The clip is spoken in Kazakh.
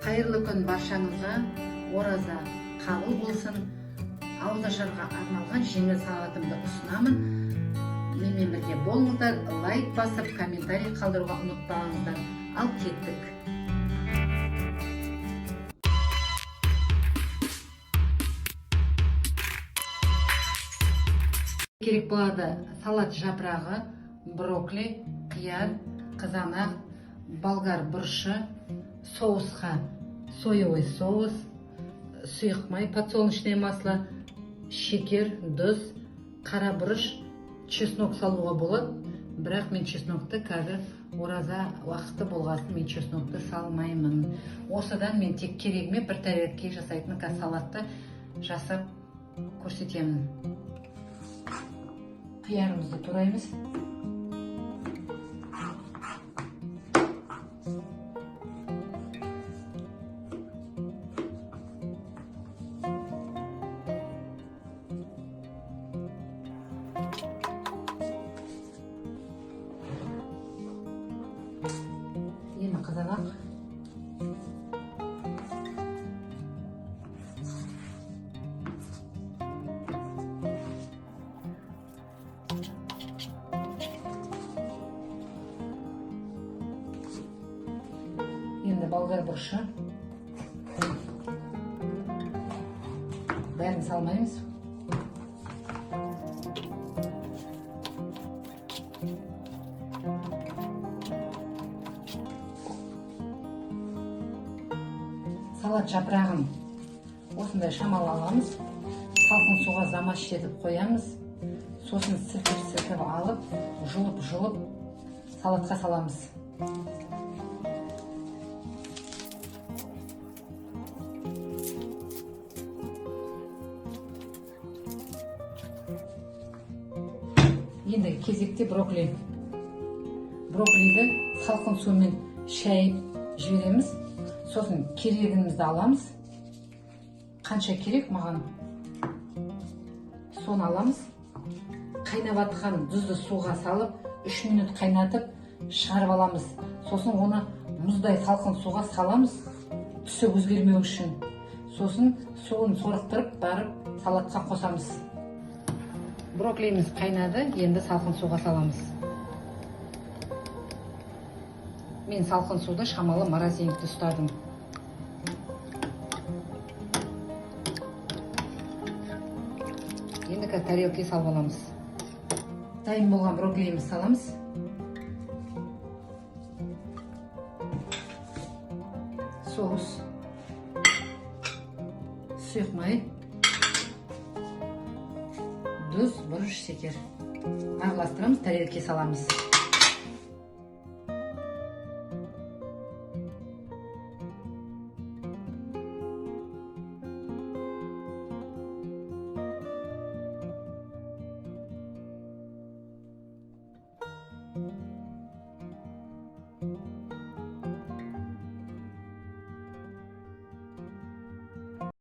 Қайырлы күн баршаңызға, ораза қабыл болсын. Ауызашарға арналған жеңіл салатымды ұсынамын. Менімен бірге болыңыздар, лайк басып, комментарий қалдыруға ұмытпаңыздар. Ал кеттік. Керек болады салат жапырағы, брокколи, қияр, қызанақ, болгар бұрышы, соусқа соевый соус, сұйық май, подсолнечное масло, шекер, тұз, қара бұрыш, чеснок салуға болады. Бірақ мен чеснокты қазір ораза уақыты болғасын мен чеснокты салмаймын. Осыдан мен тек керегіме бір тәрелке жасайтын салатты жасап көрсетемін. Қиярымызды тураймыз. Енді қызанақ. Енді болгар бұрышы. Бәрін салмаймыз. Салат жапырағын осындай шамалы аламыз. Салқын суға замаш етіп қоямыз. Сосын сілкіп алып, жұлып салатқа саламыз. Енді кезекте брокколи. Брокколиді салқын сумен шайып жібереміз. Сосын керегімізді аламыз. Қанша керек маған? Соны аламыз. Қайнап атқан тұзды суға салып, 3 минут қайнатып, шығарып аламыз. Сосын оны мұздай салқын суға саламыз, түсі өзгермеу үшін. Сосын суын сорықтырып, барып салатқа қосамыз. Брокколиміз қайнады, енді салқын суға саламыз. Мен салқын суды шамалы морозильникте ұстадым. Енді тарелке салып аламыз. Дайын болған брокколиміз саламыз. Соус, сұйық май, тұз, бұрыш, шекер. Араластырамыз, тарелке саламыз.